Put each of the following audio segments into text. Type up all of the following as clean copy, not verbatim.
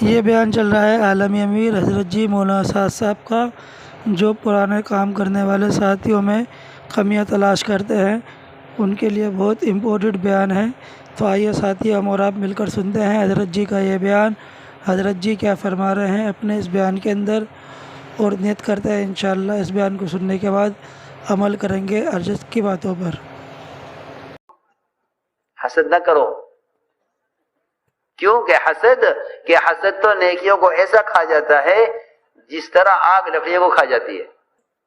یہ بیان چل رہا ہے عالمی امیر حضرت جی مولانا سعد صاحب کا، جو پرانے کام کرنے والے ساتھیوں میں کمیاں تلاش کرتے ہیں، ان کے لیے بہت امپورٹنٹ بیان ہے۔ تو آئیے ساتھی، ہم اور آپ مل کر سنتے ہیں حضرت جی کا یہ بیان، حضرت جی کیا فرما رہے ہیں اپنے اس بیان کے اندر، اور نیت کرتے ہیں انشاءاللہ اس بیان کو سننے کے بعد عمل کریں گے حضرت کی باتوں پر۔ حسد نہ کرو، کیوں کہ حسد تو نیکیوں کو ایسا کھا جاتا ہے جس طرح آگ لکڑیوں کو کھا جاتی ہے۔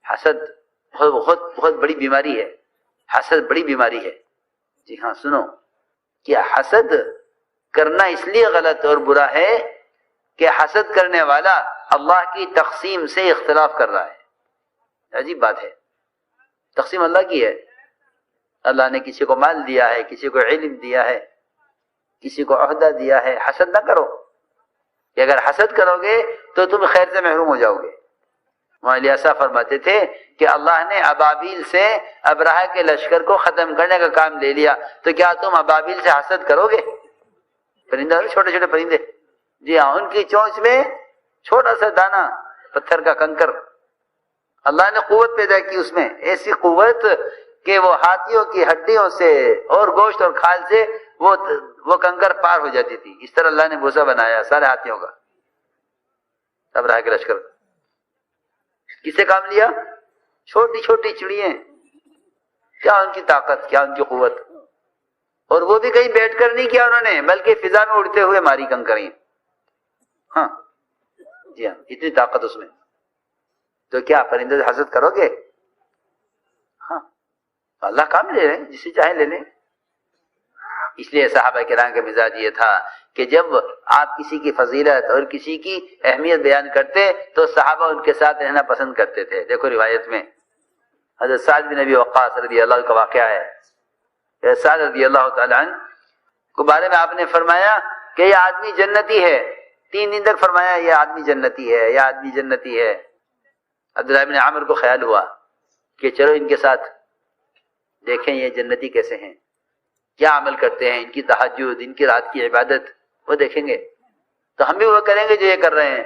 حسد بہت بہت بڑی بیماری ہے، حسد بڑی بیماری ہے۔ جی ہاں سنو، کہ حسد کرنا اس لیے غلط اور برا ہے کہ حسد کرنے والا اللہ کی تقسیم سے اختلاف کر رہا ہے۔ عجیب بات ہے، تقسیم اللہ کی ہے۔ اللہ نے کسی کو مال دیا ہے، کسی کو علم دیا ہے، کسی کو عہدہ دیا ہے۔ حسد نہ کرو، کہ اگر حسد کرو گے تو تم خیر سے محروم ہو جاؤ گے۔ مولانا صاحب فرماتے تھے کہ اللہ نے ابابیل سے ابرہہ کے لشکر کو ختم کرنے کا کام لے لیا، تو کیا تم ابابیل سے حسد کرو گے؟ پرندہ، چھوٹے چھوٹے پرندے، جی ہاں، ان کی چونچ میں چھوٹا سا دانہ، پتھر کا کنکر، اللہ نے قوت پیدا کی اس میں، ایسی قوت کہ وہ ہاتھیوں کی ہڈیوں سے اور گوشت اور کھال سے وہ کنکر پار ہو جاتی تھی۔ اس طرح اللہ نے بوسہ بنایا سارے ہاتھیوں کا، ابرہہ کے لشکر۔ کسے کام لیا؟ چھوٹی چھوٹی چڑیاں، کیا ان کی طاقت، کیا ان کی قوت، اور وہ بھی کہیں بیٹھ کر نہیں کیا انہوں نے، بلکہ فضا میں اڑتے ہوئے ماری کنکریں۔ ہاں جی ہاں، اتنی طاقت اس میں۔ تو کیا پرندے سے حسد کرو گے؟ ہاں، اللہ کام لے رہے ہیں، جسے چاہے لے لیں۔ اس لیے صحابہ کرام کا مزاج یہ تھا کہ جب آپ کسی کی فضیلت اور کسی کی اہمیت بیان کرتے تو صحابہ ان کے ساتھ رہنا پسند کرتے تھے۔ دیکھو روایت میں حضرت سعد بن ابی وقاص رضی اللہ عنہ کا واقعہ ہے۔ سعد رضی اللہ تعالیٰ عنہ کو بارے میں آپ نے فرمایا کہ یہ آدمی جنتی ہے، 3 دن تک فرمایا یہ آدمی جنتی ہے، یہ آدمی جنتی ہے۔ عبداللہ بن عامر کو خیال ہوا کہ چلو ان کے ساتھ دیکھیں یہ جنتی کیسے ہیں، کیا عمل کرتے ہیں، ان کی تہجد، ان کی رات کی عبادت وہ دیکھیں گے تو ہم بھی وہ کریں گے جو یہ کر رہے ہیں۔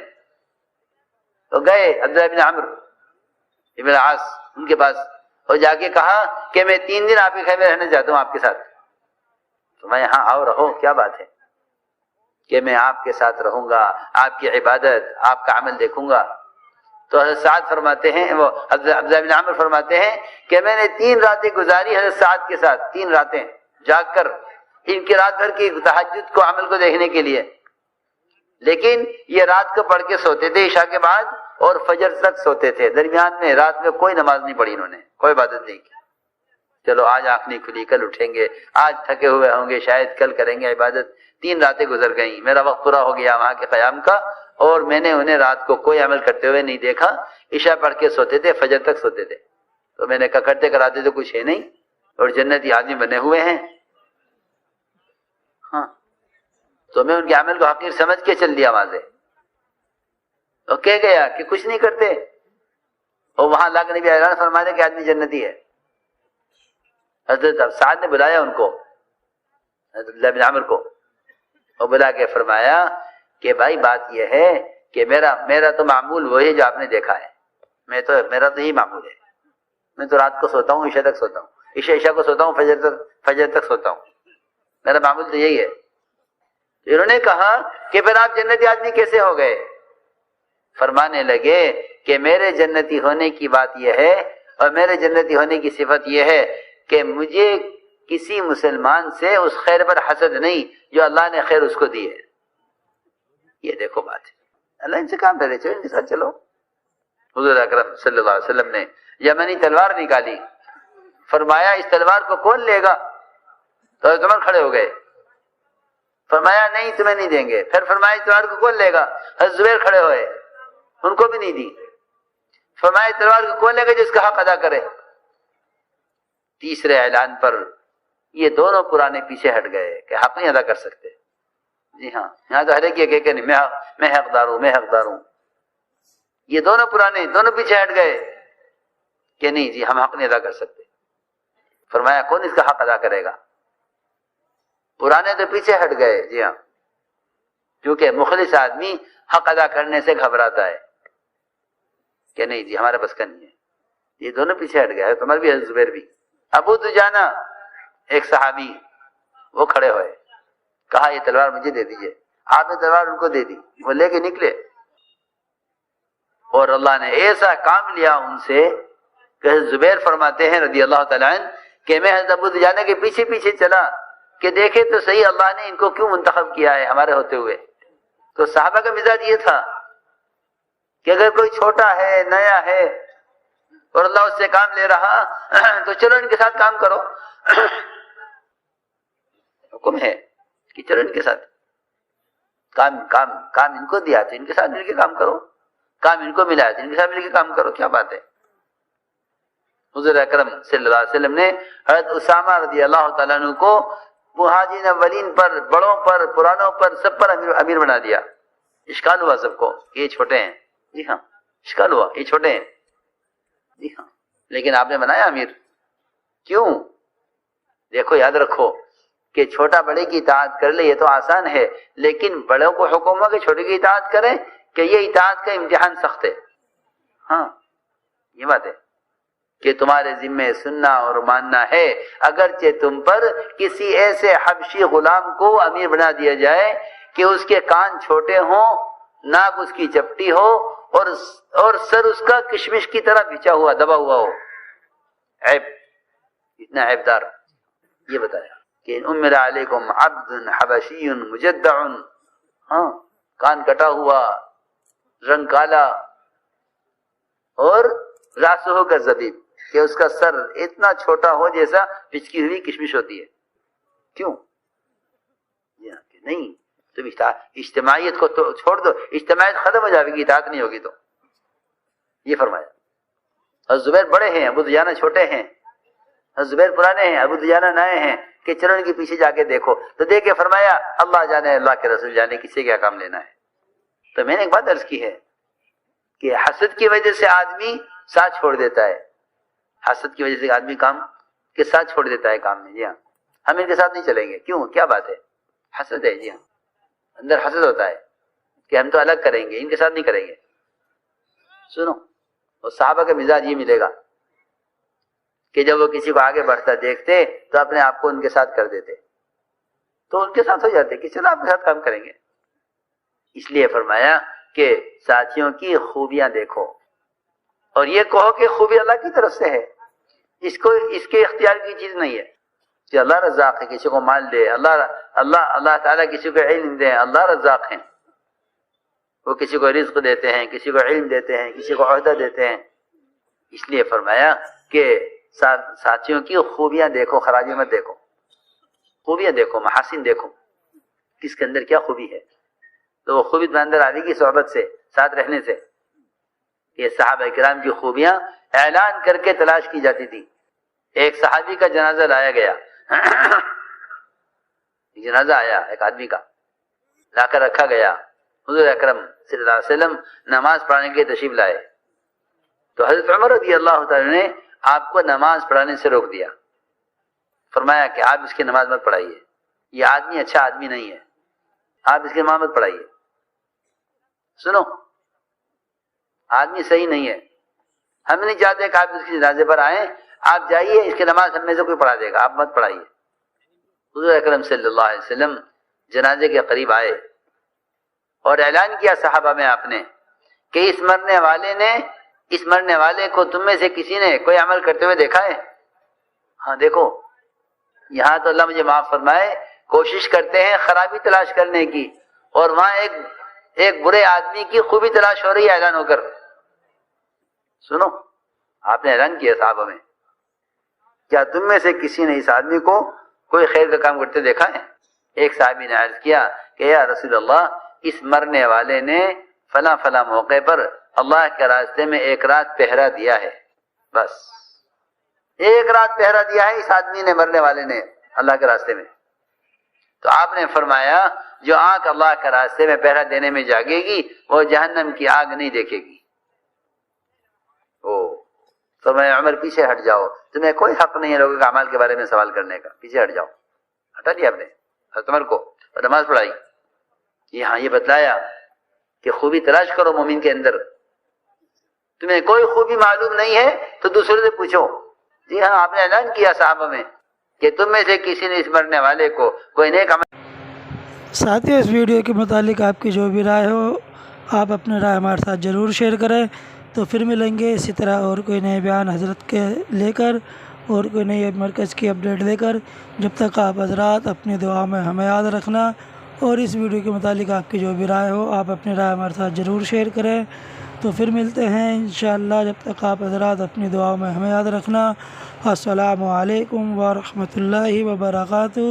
تو گئے عبداللہ بن عمرو ابن العاص ان کے پاس اور جا کے کہا کہ میں 3 دن آپ کے گھر میں رہنا چاہتا ہوں آپ کے ساتھ۔ تو میں یہاں آؤ، رہو، کیا بات ہے کہ میں آپ کے ساتھ رہوں گا، آپ کی عبادت، آپ کا عمل دیکھوں گا۔ تو حضرت سعد فرماتے ہیں، وہ حضرت عبداللہ بن عمرو فرماتے ہیں کہ میں نے 3 راتیں گزاری حضرت سعد کے ساتھ، 3 راتیں جاگ کر ان کی رات بھر کی تہجد کو، عمل کو دیکھنے کے لیے۔ لیکن یہ رات کو پڑھ کے سوتے تھے عشاء کے بعد اور فجر تک سوتے تھے، درمیان میں رات میں کوئی نماز نہیں پڑھی انہوں نے، کوئی عبادت نہیں کی۔ چلو آج آنکھ نہیں کھلی، کل اٹھیں گے، آج تھکے ہوئے ہوں گے، شاید کل کریں گے عبادت۔ 3 راتیں گزر گئیں، میرا وقت پورا ہو گیا وہاں کے قیام کا، اور میں نے انہیں رات کو کوئی عمل کرتے ہوئے نہیں دیکھا۔ عشاء پڑھ کے سوتے تھے، فجر تک سوتے تھے۔ تو میں نے کہا کرتے کراتے تو کچھ ہے نہیں، اور جنتی آدمی بنے ہوئے ہیں۔ ہاں، تو میں ان کے عمل کو حقیر سمجھ کے چل دیا وہاں سے، تو کہہ گیا کہ کچھ نہیں کرتے، اور وہاں اللہ کے نبی اعلان فرما دے کہ آدمی جنتی ہے۔ حضرت سعد نے بلایا ان کو، حضرت عبداللہ بن عمرو کو، اور بلا کے فرمایا کہ بھائی بات یہ ہے کہ میرا تو معمول وہی ہے جو آپ نے دیکھا ہے، میرا تو یہی معمول ہے، میں تو رات کو سوتا ہوں، عشاء تک سوتا ہوں، عشاء کو سوتا ہوں، فجر تک سوتا ہوں، میرا معمول تو یہی ہے۔ انہوں نے کہا کہ پھر آپ جنتی آدمی کیسے ہو گئے؟ فرمانے لگے کہ میرے جنتی ہونے کی بات یہ ہے، اور میرے جنتی ہونے کی صفت یہ ہے کہ مجھے کسی مسلمان سے اس خیر پر حسد نہیں جو اللہ نے خیر اس کو دی ہے۔ یہ دیکھو بات ہے، اللہ ان سے کام کرے، چلو ان کے ساتھ چلو۔ حضور اکرم صلی اللہ علیہ وسلم نے یمنی تلوار نکالی، فرمایا اس تلوار کو کون لے گا؟ تو حضرت عمر کھڑے ہو گئے، فرمایا نہیں تمہیں نہیں دیں گے۔ پھر فرمایا اس تلوار کو کون لے گا؟ حضرت زبیر کھڑے ہوئے، ان کو بھی نہیں دی۔ فرمایا اس تلوار کو کون لے گا جس کا حق ادا کرے؟ تیسرے اعلان پر یہ دونوں پرانے پیچھے ہٹ گئے کہ حق نہیں ادا کر سکتے۔ جی ہاں، یہاں تو ہر ایک یہ کہ نہیں میں حقدار ہوں، میں حقدار ہوں۔ یہ دونوں پرانے دونوں پیچھے ہٹ گئے کہ نہیں جی ہم حق نہیں ادا کر سکتے۔ فرمایا کون اس کا حق ادا کرے گا؟ پرانے تو پیچھے ہٹ گئے، جی ہاں، کیونکہ مخلص آدمی حق ادا کرنے سے گھبراتا ہے کہ نہیں جی ہمارا بس کا نہیں ہے. یہ دونوں پیچھے ہٹ گیا ہے، عمر بھی حضرت زبیر بھی. ابو دجانہ ایک صحابی وہ کھڑے ہوئے، کہا یہ تلوار مجھے دے دیجئے. آپ نے تلوار ان کو دے دی، وہ لے کے نکلے اور اللہ نے ایسا کام لیا ان سے کہ حضرت زبیر فرماتے ہیں رضی اللہ تعالیٰ عنہ کہ میں حضرت ابو دجانہ کے پیچھے پیچھے چلا کہ دیکھے تو صحیح اللہ نے ان کو کیوں منتخب کیا ہے ہمارے ہوتے ہوئے. تو صحابہ کا مزاج یہ تھا کہ اگر کوئی چھوٹا ہے، نیا ہے اور اللہ اس سے کام لے رہا تو چلو ان کے ساتھ کام کرو. حکم ہے کہ چلو ان کے ساتھ کام ان کو دیا تو ان کے ساتھ مل کے کام کرو، کام ان کو ملا ہے تو ان کے ساتھ مل کے کام کرو. کیا بات ہے. حضور اکرم صلی اللہ علیہ وسلم نے حضرت اسامہ رضی اللہ تعالیٰ عنہ کو مہاجرین اولین پر، بڑوں پر، پرانوں پر، سب پر امیر بنا دیا. اشکال ہوا سب کو کہ یہ چھوٹے ہیں. جی ہاں اشکال ہوا یہ چھوٹے ہیں. جی ہاں لیکن آپ نے بنایا امیر. کیوں؟ دیکھو یاد رکھو کہ چھوٹا بڑے کی اطاعت کر لے یہ تو آسان ہے، لیکن بڑوں کو حکم ہوا کہ چھوٹے کی اطاعت کریں کہ یہ اطاعت کا امتحان سخت ہے. ہاں یہ بات ہے کہ تمہارے ذمے سننا اور ماننا ہے، اگرچہ تم پر کسی ایسے حبشی غلام کو امیر بنا دیا جائے کہ اس کے کان چھوٹے ہوں، ناک اس کی چپٹی ہو اور سر اس کا کشمش کی طرح بچھا ہوا دبا ہوا ہو. عیب، اتنا عیب دار. یہ بتایا کہ امر علیکم عبد حبشی مجدع، ہاں کان کٹا ہوا، رنگ کالا اور راسہ کا زبیب، کہ اس کا سر اتنا چھوٹا ہو جیسا پچکی ہوئی کشمش ہوتی ہے. کیوں؟ نہیں تم اجتماعیت کو تو چھوڑ دو، اجتماعیت ختم ہو جائے گی، اطاعت نہیں ہوگی. تو یہ فرمایا. اور زبیر بڑے ہیں، ابو دجانہ چھوٹے ہیں. اور زبیر پرانے ہیں، ابو دجانہ نئے ہیں کہ چلو ان کے پیچھے جا کے دیکھو. تو دیکھ کے فرمایا اللہ جانے، اللہ کے رسول جانے کسی کیا کام لینا ہے. تو میں نے ایک بات عرض کی ہے کہ حسد کی وجہ سے آدمی ساتھ چھوڑ دیتا ہے. حسد کی وجہ سے آدمی کام کے ساتھ چھوڑ دیتا ہے کام میں. جی ہاں ہم ان کے ساتھ نہیں چلیں گے. کیوں؟ کیا بات ہے؟ حسد ہے. جی ہاں اندر حسد ہوتا ہے کہ ہم تو الگ کریں گے، ان کے ساتھ نہیں کریں گے. سنو اور صحابہ کا مزاج یہ ملے گا کہ جب وہ کسی کو آگے بڑھتا دیکھتے تو اپنے آپ کو ان کے ساتھ کر دیتے، تو ان کے ساتھ ہو جاتے کہ چلو آپ کے ساتھ کام کریں گے. اس لیے فرمایا کہ ساتھیوں کی خوبیاں دیکھو اور یہ کہو کہ خوبی اللہ کی طرف سے ہے. اس کے اختیار کی چیز نہیں ہے کہ اللہ رزاق ہے، کسی کو مال دے، اللہ تعالیٰ کسی کو علم دے، اللہ رزاق ہیں. وہ کسی کو رزق دیتے ہیں، کسی کو علم دیتے ہیں، کسی کو عہدہ دیتے ہیں. اس لیے فرمایا کہ ساتھیوں کی خوبیاں دیکھو، خرابی مت دیکھو. خوبیاں دیکھو، محاسن دیکھو، کس کے اندر کیا خوبی ہے. تو وہ خوبی تمہارے اندر آنے کی صحبت سے، ساتھ رہنے سے. یہ صحابہ کرام کی خوبیاں اعلان کر کے تلاش کی جاتی تھی. ایک صحابی کا جنازہ لایا گیا، جنازہ آیا ایک آدمی کا، لا کر رکھا گیا. حضور اکرم صلی اللہ علیہ وسلم نماز پڑھانے کے لیے تشریف لائے تو حضرت عمر رضی اللہ تعالی نے آپ کو نماز پڑھانے سے روک دیا. فرمایا کہ آپ اس کی نماز مت پڑھائیے، یہ آدمی اچھا آدمی نہیں ہے، آپ اس کی نماز مت پڑھائیے. سنو آدمی صحیح نہیں ہے، ہم نہیں چاہتے کہ آپ اس کے جنازے پر آئیں، آپ جائیے اس کی نماز ہم میں سے کوئی پڑھا دے گا، آپ مت پڑھائیے. حضور اکرم صلی اللہ علیہ وسلم جنازے کے قریب آئے اور اعلان کیا صحابہ میں آپ نے کہ اس مرنے والے کو تم میں سے کسی نے کوئی عمل کرتے ہوئے دیکھا ہے؟ ہاں دیکھو یہاں تو اللہ مجھے معاف فرمائے کوشش کرتے ہیں خرابی تلاش کرنے کی، اور وہاں ایک برے آدمی کی خوبی تلاش ہو رہی ہے اعلان ہو کر. سنو آپ نے اعلان کیا صحابہ میں، کیا تم میں سے کسی نے اس آدمی کو کوئی خیر کا کام کرتے دیکھا ہے؟ ایک صحابی نے عرض کیا کہ یا رسول اللہ اس مرنے والے نے فلاں فلاں موقع پر اللہ کے راستے میں ایک رات پہرا دیا ہے. بس ایک رات پہرا دیا ہے اس آدمی نے، مرنے والے نے، اللہ کے راستے میں. تو آپ نے فرمایا جو آنکھ اللہ کے راستے میں پہرا دینے میں جاگے گی وہ جہنم کی آگ نہیں دیکھے گی. تو میں عمر پیچھے ہٹ جاؤ، تمہیں کوئی حق نہیں ہے لوگوں کے اعمال کے بارے میں سوال کرنے کا، پیچھے ہٹ جاؤ. ہٹا دیا آپ نے حضرت عمر کو اور نماز پڑھائی. یہاں یہ بتلایا کہ خوبی تلاش کرو مومن کے اندر. تمہیں کوئی خوبی معلوم نہیں ہے تو دوسرے سے پوچھو. جی ہاں، آپ نے اعلان کیا صحابہ میں کہ تم میں سے کسی نے اس مرنے والے کو کوئی نیک عمل. ساتھیوں، اس ویڈیو کے متعلق آپ کی جو بھی رائے ہو آپ اپنے رائے ہمارے ساتھ ضرور شیئر کریں. تو پھر ملیں گے اسی طرح اور کوئی نئے بیان حضرت کے لے کر اور کوئی نئی مرکز کی اپڈیٹ لے کر. جب تک آپ حضرات اپنی دعا میں ہمیں یاد رکھنا، اور اس ویڈیو کے متعلق آپ کی جو بھی رائے ہو آپ اپنی رائے ہمارے ساتھ ضرور شیئر کریں. تو پھر ملتے ہیں انشاءاللہ. جب تک آپ حضرات اپنی دعا میں ہمیں یاد رکھنا. السلام علیکم ورحمۃ اللہ وبرکاتہ.